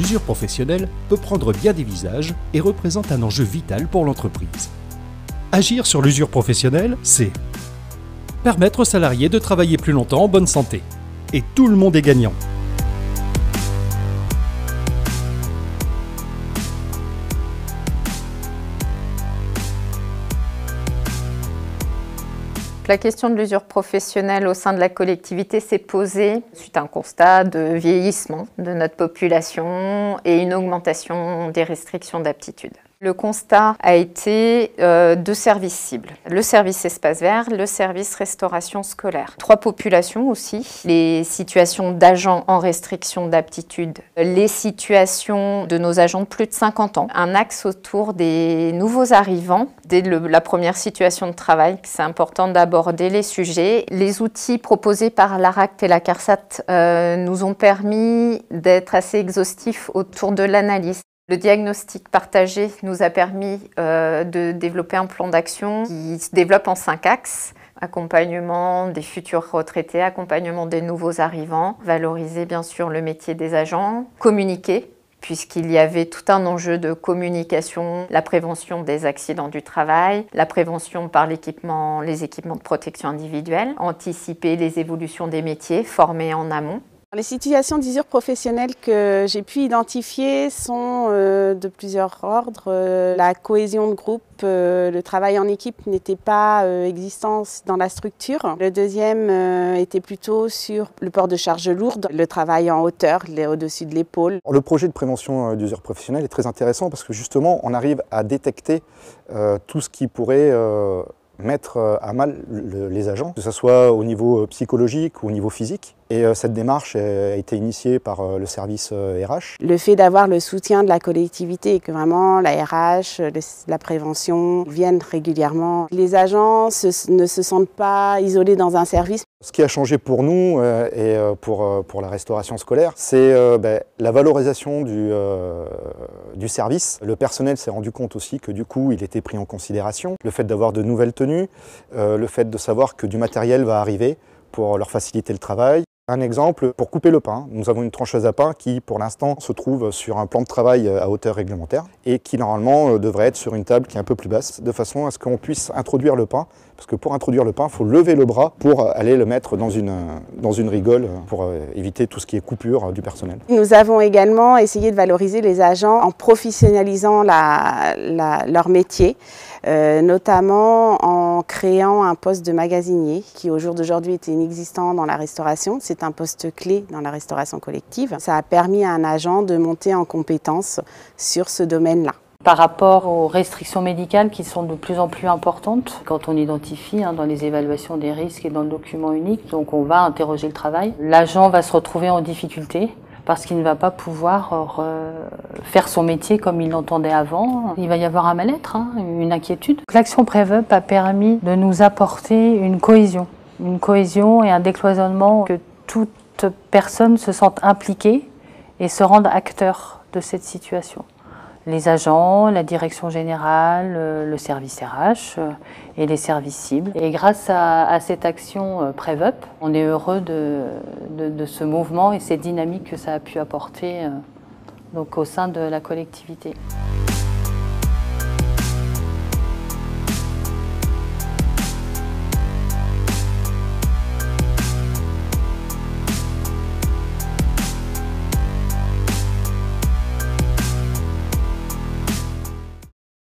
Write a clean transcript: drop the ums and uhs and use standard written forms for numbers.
l'usure professionnelle peut prendre bien des visages et représente un enjeu vital pour l'entreprise. Agir sur l'usure professionnelle, c'est permettre aux salariés de travailler plus longtemps en bonne santé. Et tout le monde est gagnant. La question de l'usure professionnelle au sein de la collectivité s'est posée suite à un constat de vieillissement de notre population et une augmentation des restrictions d'aptitude. Le constat a été deux services cibles. Le service espace vert, le service restauration scolaire. 3 populations aussi. Les situations d'agents en restriction d'aptitude, les situations de nos agents de plus de 50 ans. Un axe autour des nouveaux arrivants. Dès la première situation de travail, c'est important d'aborder les sujets. Les outils proposés par l'ARACT et la CARSAT nous ont permis d'être assez exhaustifs autour de l'analyse. Le diagnostic partagé nous a permis de développer un plan d'action qui se développe en 5 axes. Accompagnement des futurs retraités, accompagnement des nouveaux arrivants, valoriser bien sûr le métier des agents, communiquer, puisqu'il y avait tout un enjeu de communication, la prévention des accidents du travail, la prévention par les équipements de protection individuelle, anticiper les évolutions des métiers, former en amont. Les situations d'usure professionnelle que j'ai pu identifier sont de plusieurs ordres. La cohésion de groupe, le travail en équipe n'était pas existant dans la structure. Le deuxième était plutôt sur le port de charges lourdes, le travail en hauteur, au-dessus de l'épaule. Le projet de prévention d'usure professionnelle est très intéressant parce que justement on arrive à détecter tout ce qui pourrait mettre à mal les agents, que ce soit au niveau psychologique ou au niveau physique. Et cette démarche a été initiée par le service RH. Le fait d'avoir le soutien de la collectivité et que vraiment la RH, la prévention viennent régulièrement. Les agents ne se sentent pas isolés dans un service. Ce qui a changé pour nous et pour la restauration scolaire, c'est la valorisation du service. Le personnel s'est rendu compte aussi que du coup il était pris en considération. Le fait d'avoir de nouvelles tenues, le fait de savoir que du matériel va arriver pour leur faciliter le travail. Un exemple, pour couper le pain, nous avons une trancheuse à pain qui pour l'instant se trouve sur un plan de travail à hauteur réglementaire et qui normalement devrait être sur une table qui est un peu plus basse, de façon à ce qu'on puisse introduire le pain, parce que pour introduire le pain, il faut lever le bras pour aller le mettre dans une rigole pour éviter tout ce qui est coupure du personnel. Nous avons également essayé de valoriser les agents en professionnalisant leur métier, notamment en créant un poste de magasinier qui au jour d'aujourd'hui était inexistant dans la restauration. C'est un poste clé dans la restauration collective. Ça a permis à un agent de monter en compétence sur ce domaine-là. Par rapport aux restrictions médicales qui sont de plus en plus importantes, quand on identifie dans les évaluations des risques et dans le document unique, donc on va interroger le travail, l'agent va se retrouver en difficulté parce qu'il ne va pas pouvoir faire son métier comme il l'entendait avant. Il va y avoir un mal-être, une inquiétude. L'action Prévup a permis de nous apporter une cohésion et un décloisonnement, que toute personne se sente impliquée et se rende acteur de cette situation. Les agents, la direction générale, le service RH et les services cibles. Et grâce à cette action Prévup, on est heureux de ce mouvement et cette dynamique que ça a pu apporter donc au sein de la collectivité.